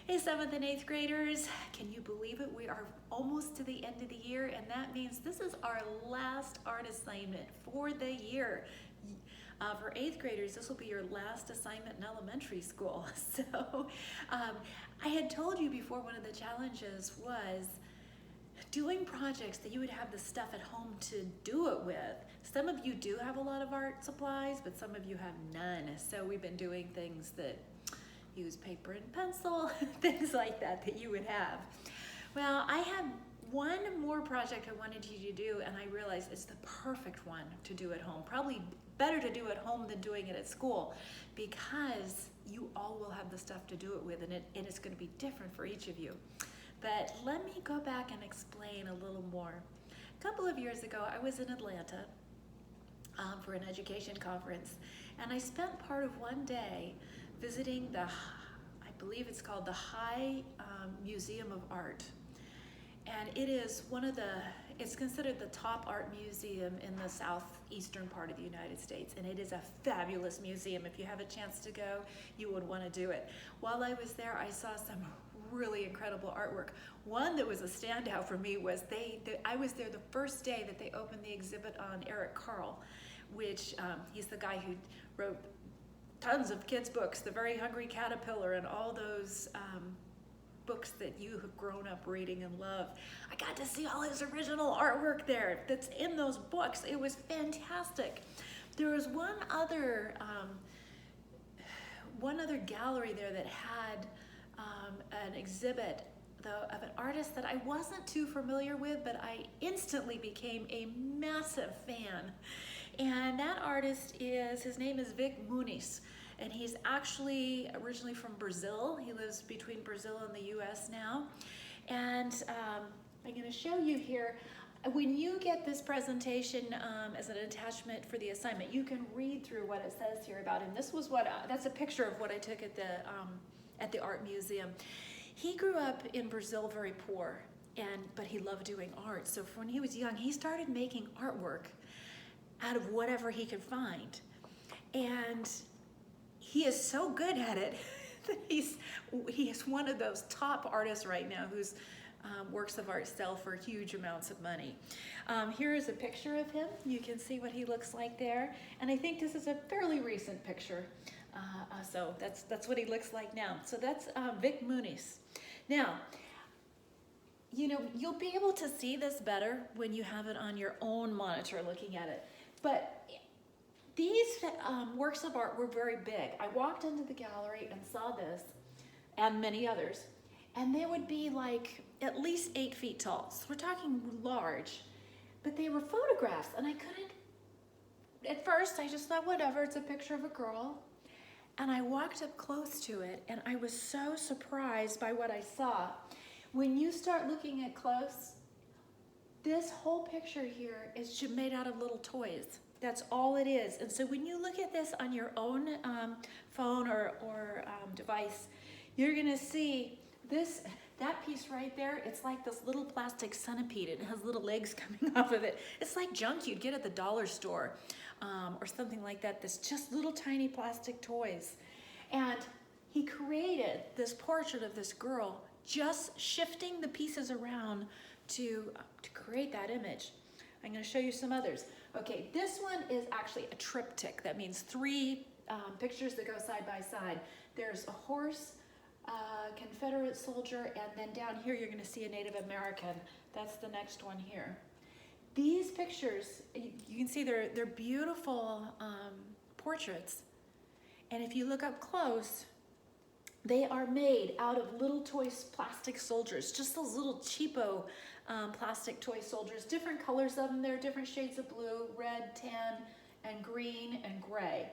Hey, 7th and 8th graders, can you believe it? We are almost to the end of the year, and that means this is our last art assignment for the year. For 8th graders, this will be your last assignment in elementary school. So I had told you before one of the challenges was doing projects that you would have the stuff at home to do it with. Some of you do have a lot of art supplies, but some of you have none. So we've been doing things that use paper and pencil, things like that you would have. Well, I had one more project I wanted you to do, and I realized it's the perfect one to do at home. Probably better to do at home than doing it at school, because you all will have the stuff to do it with, and it's going to be different for each of you. But let me go back and explain a little more. A couple of years ago, I was in Atlanta for an education conference, and I spent part of one day visiting I believe it's called the High Museum of Art. And it is it's considered the top art museum in the southeastern part of the United States. And it is a fabulous museum. If you have a chance to go, you would want to do it. While I was there, I saw some really incredible artwork. One that was a standout for me was I was there the first day that they opened the exhibit on Eric Carle, which he's the guy who wrote tons of kids' books, The Very Hungry Caterpillar, and all those books that you have grown up reading and love. I got to see all his original artwork there that's in those books. It was fantastic. There was one other gallery there that had an exhibit of an artist that I wasn't too familiar with, but I instantly became a massive fan. And that artist his name is Vic Muniz, and he's actually originally from Brazil. He lives between Brazil and the US now. And I'm going to show you here, when you get this presentation as an attachment for the assignment, you can read through what it says here about him. That's a picture of what I took at the art museum. He grew up in Brazil very poor, but he loved doing art. So when he was young, he started making artwork out of whatever he could find. And he is so good at it that he is one of those top artists right now whose works of art sell for huge amounts of money. Here is a picture of him. You can see what he looks like there. And I think this is a fairly recent picture. So that's what he looks like now. So that's Vic Muniz. Now, you'll be able to see this better when you have it on your own monitor looking at it. But these works of art were very big. I walked into the gallery and saw this, and many others, and they would be like at least 8 feet tall. So we're talking large, but they were photographs, and I couldn't, at first I just thought, whatever, it's a picture of a girl. And I walked up close to it, and I was so surprised by what I saw. When you start looking at close, this whole picture here is made out of little toys. That's all it is. And so when you look at this on your own phone or device, you're gonna see that piece right there. It's like this little plastic centipede. It has little legs coming off of it. It's like junk you'd get at the dollar store or something like that. That's just little tiny plastic toys. And he created this portrait of this girl, just shifting the pieces around to create that image. I'm going to show you some others. Okay, this one is actually a triptych. That means 3 pictures that go side by side. There's a horse, Confederate soldier, and then down here you're going to see a Native American. That's the next one here. These pictures, you can see they're beautiful portraits. And if you look up close, they are made out of little toy plastic soldiers, just those little cheapo plastic toy soldiers, different colors of them. There are different shades of blue, red, tan, and green, and gray.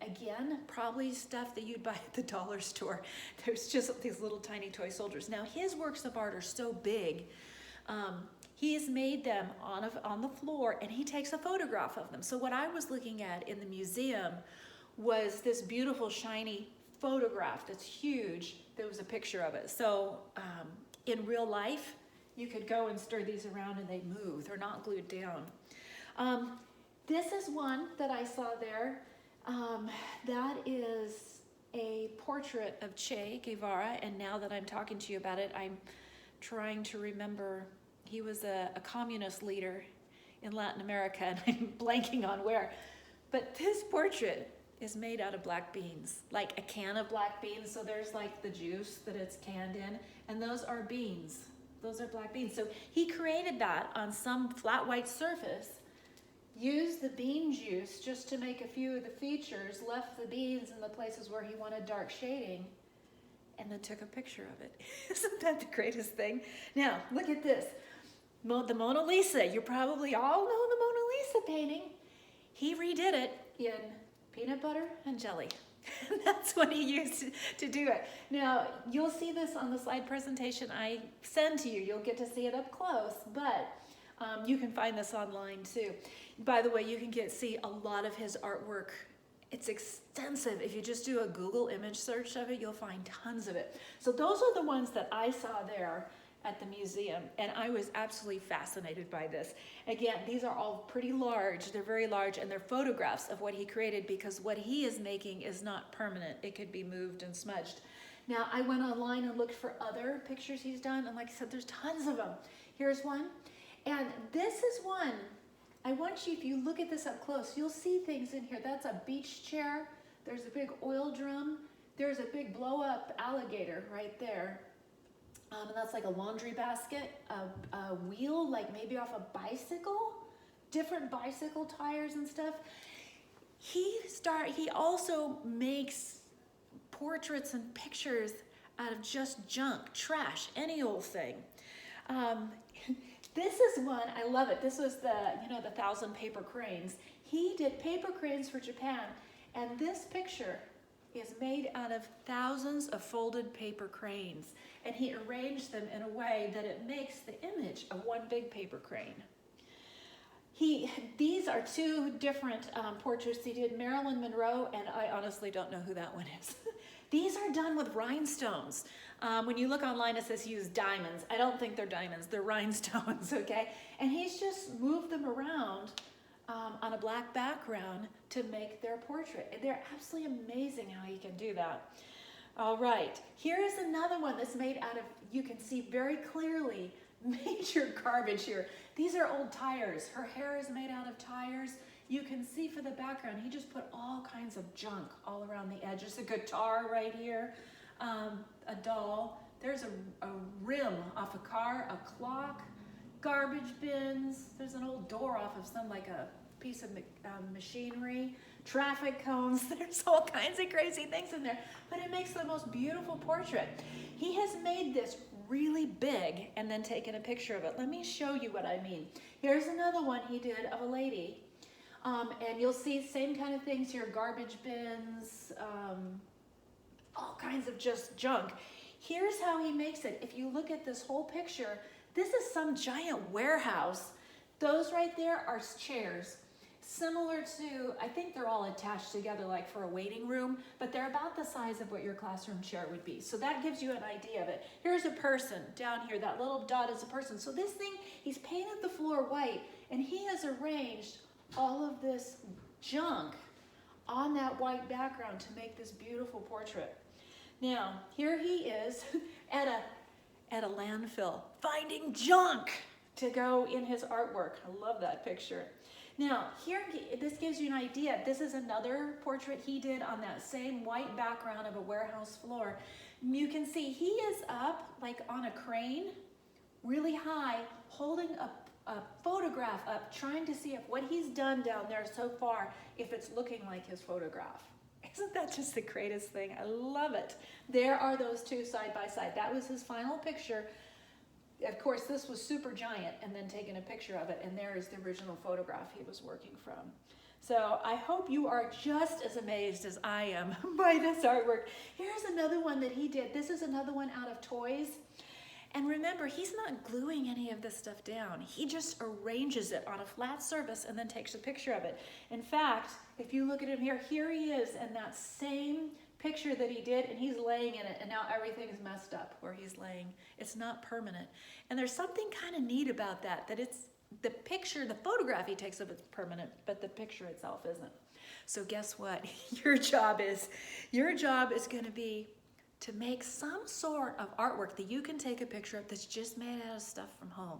Again, probably stuff that you'd buy at the dollar store. There's just these little tiny toy soldiers. Now, his works of art are so big. He has made them on the floor, and he takes a photograph of them. So what I was looking at in the museum was this beautiful, shiny photograph that's huge. There was a picture of it. So in real life, you could go and stir these around and they move. They're not glued down. This is one that I saw there. That is a portrait of Che Guevara, and now that I'm talking to you about it, I'm trying to remember. He was a communist leader in Latin America, and I'm blanking on where. But this portrait is made out of black beans, like a can of black beans. So there's like the juice that it's canned in, and those are beans. Those are black beans. So he created that on some flat white surface, used the bean juice just to make a few of the features, left the beans in the places where he wanted dark shading, and then took a picture of it. Isn't that the greatest thing? Now, look at this. The Mona Lisa. You probably all know the Mona Lisa painting. He redid it in peanut butter and jelly. That's what he used to do it. Now, you'll see this on the slide presentation I send to you. You'll get to see it up close, but you can find this online too. By the way, you can see a lot of his artwork. It's extensive. If you just do a Google image search of it, you'll find tons of it. So those are the ones that I saw there at the museum, and I was absolutely fascinated by this. Again, these are all pretty large. They're very large, and they're photographs of what he created, because what he is making is not permanent. It could be moved and smudged. Now, I went online and looked for other pictures he's done, and like I said, there's tons of them. Here's one, and this is one. I want you, if you look at this up close, you'll see things in here. That's a beach chair. There's a big oil drum. There's a big blow-up alligator right there. And that's like a laundry basket, a wheel, like maybe off a bicycle, different bicycle tires and stuff. He also makes portraits and pictures out of just junk, trash, any old thing. This is one, I love it. This was the 1,000 paper cranes. He did paper cranes for Japan, and this picture is made out of thousands of folded paper cranes, and he arranged them in a way that it makes the image of one big paper crane. These are two different portraits. He did Marilyn Monroe, and I honestly don't know who that one is. These are done with rhinestones. When you look online, it says he used diamonds. I don't think they're diamonds, they're rhinestones, okay? And he's just moved them around on a black background to make their portrait. They're absolutely amazing how he can do that. All right, here is another one that's made out of, you can see very clearly, major garbage here. These are old tires. Her hair is made out of tires. You can see for the background, he just put all kinds of junk all around the edge. There's a guitar right here, a doll. There's a rim off a car, a clock, garbage bins. There's an old door off of some, like a piece of machinery, traffic cones. There's all kinds of crazy things in there, but it makes the most beautiful portrait. He has made this really big and then taken a picture of it. Let me show you what I mean. Here's another one he did of a lady, and you'll see same kind of things here, garbage bins, all kinds of just junk. Here's how he makes it. If you look at this whole picture, this is some giant warehouse. Those right there are chairs. Similar to, I think they're all attached together like for a waiting room, but they're about the size of what your classroom chair would be. So that gives you an idea of it. Here's a person down here. That little dot is a person. So this thing, he's painted the floor white, and he has arranged all of this junk on that white background to make this beautiful portrait. Now, here he is at a landfill, finding junk to go in his artwork. I love that picture. Now, here, this gives you an idea. This is another portrait he did on that same white background of a warehouse floor. You can see he is up, like on a crane, really high, holding a photograph up, trying to see if what he's done down there so far, if it's looking like his photograph. Isn't that just the greatest thing? I love it. There are those two side by side. That was his final picture. Of course, this was super giant, and then taking a picture of it, and there is the original photograph he was working from. So I hope you are just as amazed as I am by this artwork. Here's another one that he did. This is another one out of toys. And remember, he's not gluing any of this stuff down. He just arranges it on a flat surface and then takes a picture of it. In fact, if you look at him here, here he is in that same picture that he did, and he's laying in it, and now everything's messed up where he's laying. It's not permanent. And there's something kind of neat about that it's the picture, the photograph he takes of it's permanent, but the picture itself isn't. So guess what? Your job is going to be to make some sort of artwork that you can take a picture of that's just made out of stuff from home.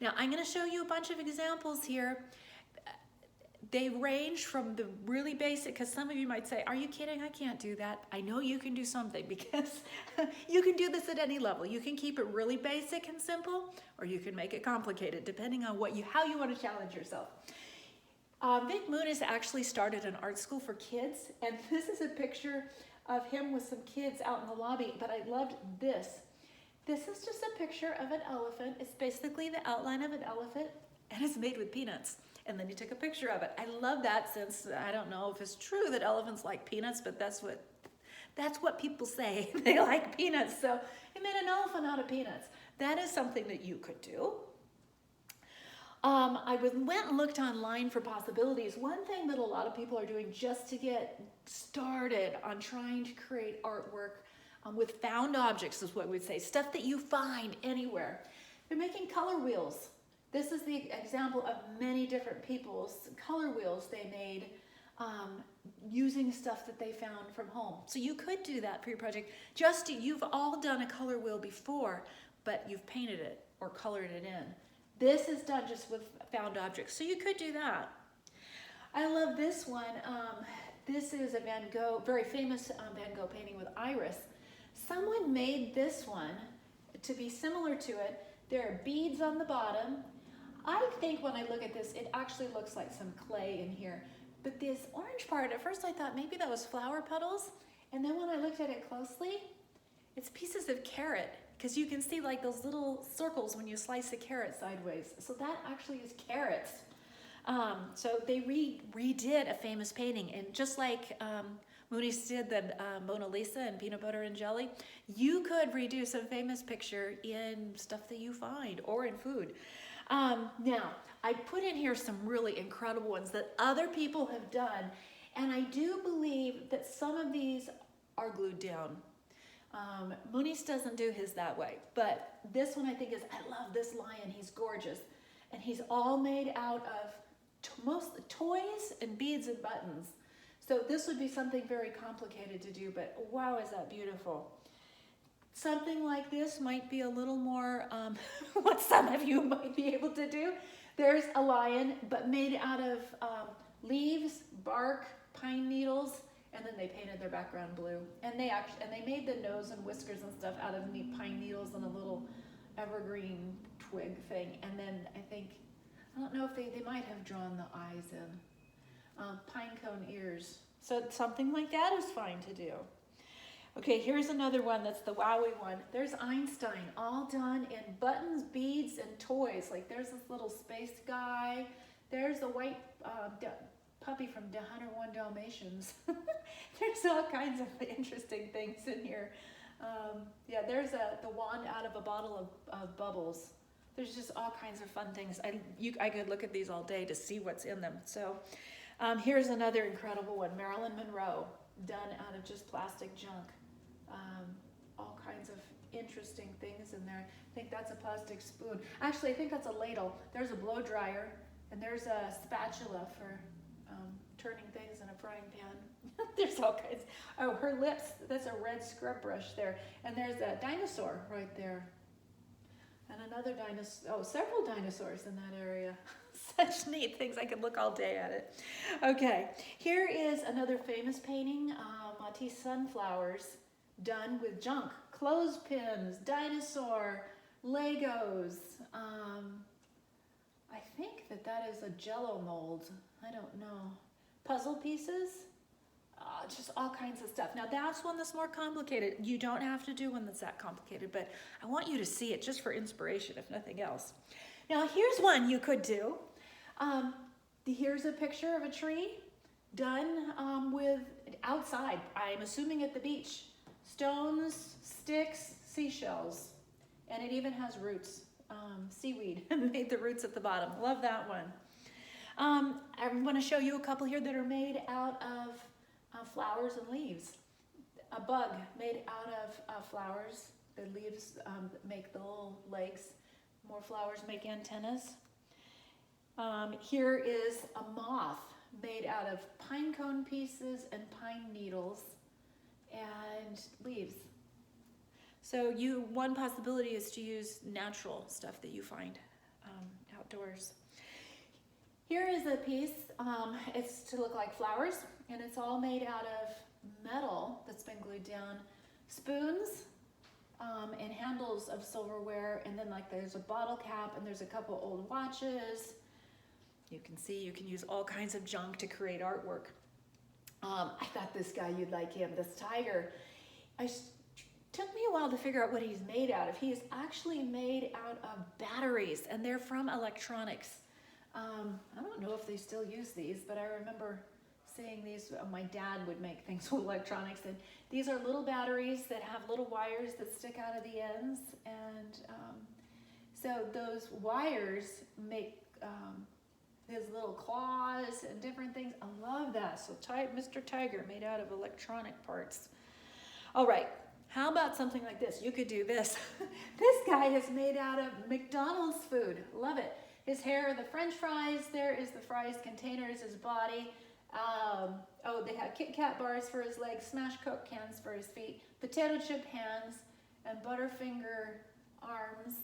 Now, I'm going to show you a bunch of examples here. They range from the really basic, because some of you might say, are you kidding? I can't do that. I know you can do something, because you can do this at any level. You can keep it really basic and simple, or you can make it complicated, depending on how you want to challenge yourself. Vic Muniz actually started an art school for kids, and this is a picture of him with some kids out in the lobby, but I loved this. This is just a picture of an elephant. It's basically the outline of an elephant, and it's made with peanuts. And then he took a picture of it. I love that, since I don't know if it's true that elephants like peanuts, but that's what people say. They like peanuts. So he made an elephant out of peanuts. That is something that you could do. I went and looked online for possibilities. One thing that a lot of people are doing just to get started on trying to create artwork with found objects is what we'd say, stuff that you find anywhere. They're making color wheels. This is the example of many different people's color wheels they made using stuff that they found from home. So you could do that for your project. You've all done a color wheel before, but you've painted it or colored it in. This is done just with found objects, so you could do that. I love this one. This is a Van Gogh, very famous Van Gogh painting with iris. Someone made this one to be similar to it. There are beads on the bottom. I think when I look at this, it actually looks like some clay in here. But this orange part, at first I thought maybe that was flower petals. And then when I looked at it closely, it's pieces of carrot. Because you can see like those little circles when you slice a carrot sideways. So that actually is carrots. So they redid a famous painting. And just like Muniz did the Mona Lisa and peanut butter and jelly, you could redo some famous picture in stuff that you find or in food. Now, I put in here some really incredible ones that other people have done, and I do believe that some of these are glued down. Muniz doesn't do his that way, but this one I think is, I love this lion, he's gorgeous. And he's all made out of most toys and beads and buttons. So this would be something very complicated to do, but wow, is that beautiful. Something like this might be a little more what some of you might be able to do. There's a lion, but made out of leaves, bark, pine needles, and then they painted their background blue. And they made the nose and whiskers and stuff out of neat pine needles and a little evergreen twig thing. And then I don't know if they might have drawn the eyes in. Pine cone ears. So something like that is fine to do. Okay, here's another one that's the wowie one. There's Einstein, all done in buttons, beads, and toys. Like there's this little space guy. There's the white puppy from 101 Dalmatians. There's all kinds of interesting things in here. Yeah, there's the wand out of a bottle of bubbles. There's just all kinds of fun things. I could look at these all day to see what's in them. So here's another incredible one. Marilyn Monroe, done out of just plastic junk. All kinds of interesting things in there. I think that's a plastic spoon. Actually, I think that's a ladle. There's a blow dryer, and there's a spatula for turning things in a frying pan. There's all kinds. Oh, her lips, that's a red scrub brush there. And there's a dinosaur right there. And another dinosaur, several dinosaurs in that area. Such neat things, I could look all day at it. Okay, here is another famous painting, Matisse sunflowers, done with junk. Clothespins, dinosaur, Legos. I think that is a Jell-O mold. I don't know. Puzzle pieces. Just all kinds of stuff. Now that's one that's more complicated. You don't have to do one that's that complicated, but I want you to see it just for inspiration, if nothing else. Now here's one you could do. Here's a picture of a tree done with outside. I'm assuming at the beach. Stones, sticks, seashells, and it even has roots. Seaweed made the roots at the bottom. Love that one. I'm going to show you a couple here that are made out of flowers and leaves. A bug made out of flowers. The leaves make the little legs. More flowers make antennas. Here is a moth made out of pine cone pieces and pine needles and leaves. So one possibility is to use natural stuff that you find outdoors. Here is a piece, it's to look like flowers, and it's all made out of metal that's been glued down. Spoons and handles of silverware, and then like there's a bottle cap, and there's a couple old watches. You can see you can use all kinds of junk to create artwork. I thought this guy, you'd like him, this tiger. Took me a while to figure out what he's made out of. He is actually made out of batteries, and they're from electronics. I don't know if they still use these, but I remember seeing these. My dad would make things with electronics, and these are little batteries that have little wires that stick out of the ends, and so those wires make his little claws and different things. I love that. So Mr. Tiger made out of electronic parts. All right. How about something like this? You could do this. This guy is made out of McDonald's food. Love it. His hair, the French fries. There is the fries containers, his body. Oh, they have Kit Kat bars for his legs, Smash Coke cans for his feet, potato chip hands, and Butterfinger arms.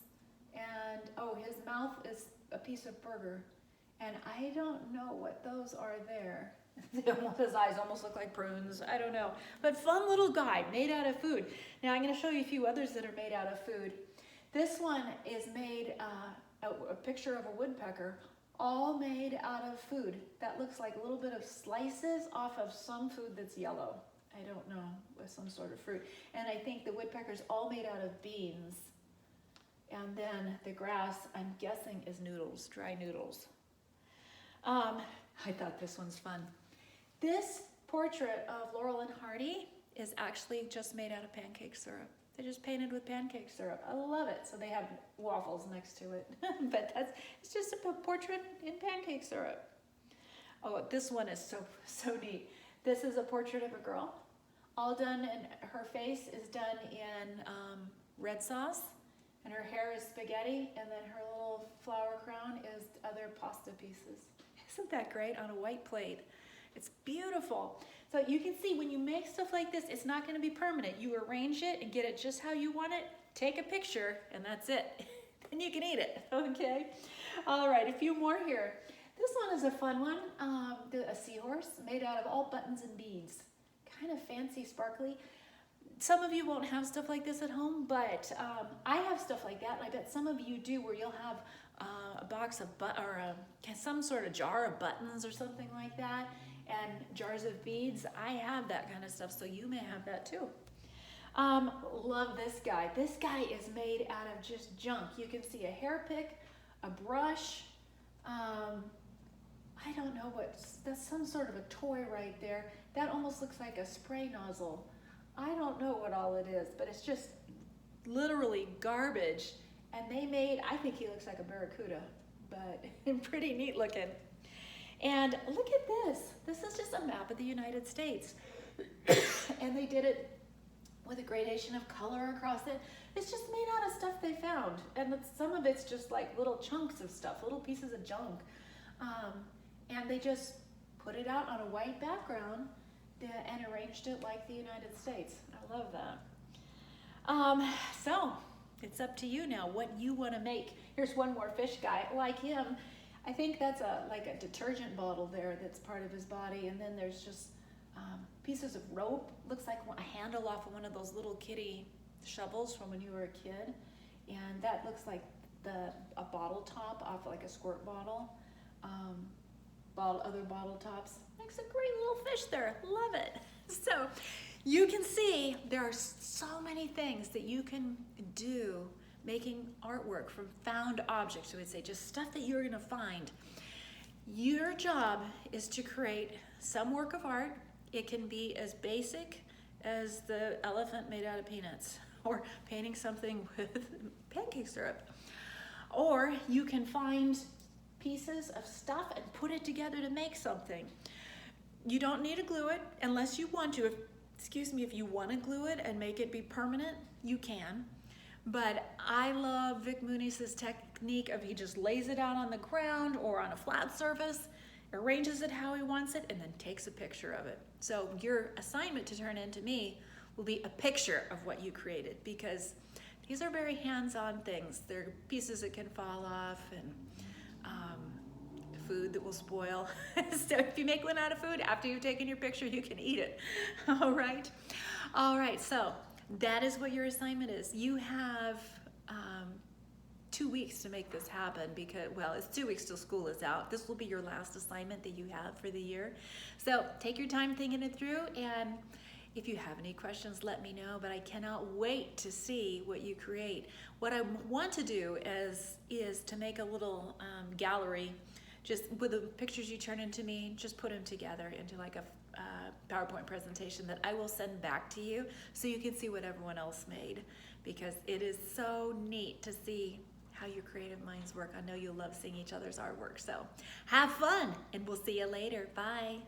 And oh, his mouth is a piece of burger. And I don't know what those are there. His eyes almost look like prunes. I don't know. But fun little guy made out of food. Now I'm going to show you a few others that are made out of food. This one is made, a picture of a woodpecker, all made out of food. That looks like a little bit of slices off of some food that's yellow. I don't know, with some sort of fruit. And I think the woodpecker's all made out of beans. And then the grass, I'm guessing, is noodles, dry noodles. I thought this one's fun. This portrait of Laurel and Hardy is actually just made out of pancake syrup. They just painted with pancake syrup. I love it. So they have waffles next to it. But it's just a portrait in pancake syrup. Oh, this one is so neat. This is a portrait of a girl. All done, and her face is done in red sauce, and her hair is spaghetti, and then her little flower crown is other pasta pieces. Isn't that great on a white plate? It's beautiful. So you can see when you make stuff like this, it's not going to be permanent. You arrange it and get it just how you want it, take a picture, and that's it. Then you can eat it, okay? All right, a few more here. This one is a fun one, a seahorse made out of all buttons and beads. Kind of fancy, sparkly. Some of you won't have stuff like this at home, but I have stuff like that, and I bet some of you do, where you'll have a box of some sort of jar of buttons or something like that, and jars of beads. I have that kind of stuff, so you may have that too. Love this guy. This guy is made out of just junk. You can see a hair pick, a brush. I don't know that's some sort of a toy right there. That almost looks like a spray nozzle. I don't know what all it is, but it's just literally garbage. And I think he looks like a barracuda, but pretty neat looking. And look at this. This is just a map of the United States. And they did it with a gradation of color across it. It's just made out of stuff they found. And some of it's just like little chunks of stuff, little pieces of junk. And they just put it out on a white background and arranged it like the United States. I love that. So it's up to you now what you want to make. Here's one more fish guy like him. I think that's like a detergent bottle there that's part of his body, and then there's just pieces of rope. Looks like a handle off of one of those little kitty shovels from when you were a kid, and that looks like a bottle top off like a squirt bottle. Other bottle tops. Makes a great little fish there. Love it. So you can see there are so many things that you can do making artwork from found objects. So we'd say just stuff that you're going to find. Your job is to create some work of art. It can be as basic as the elephant made out of peanuts, or painting something with pancake syrup. Or you can find pieces of stuff and put it together to make something. You don't need to glue it unless you want to. If you want to glue it and make it be permanent, you can. But I love Vic Muniz' technique of he just lays it out on the ground or on a flat surface, arranges it how he wants it, and then takes a picture of it. So your assignment to turn in to me will be a picture of what you created, because these are very hands-on things. They're pieces that can fall off, and food that will spoil. So if you make one out of food, after you've taken your picture, you can eat it. All right. All right, so that is what your assignment is. You have 2 weeks to make this happen, because, well, it's 2 weeks till school is out. This will be your last assignment that you have for the year. So take your time thinking it through, and if you have any questions, let me know, but I cannot wait to see what you create. What I want to do is to make a little gallery, just with the pictures you turn into me, just put them together into like a PowerPoint presentation that I will send back to you so you can see what everyone else made, because it is so neat to see how your creative minds work. I know you'll love seeing each other's artwork. So have fun, and we'll see you later. Bye.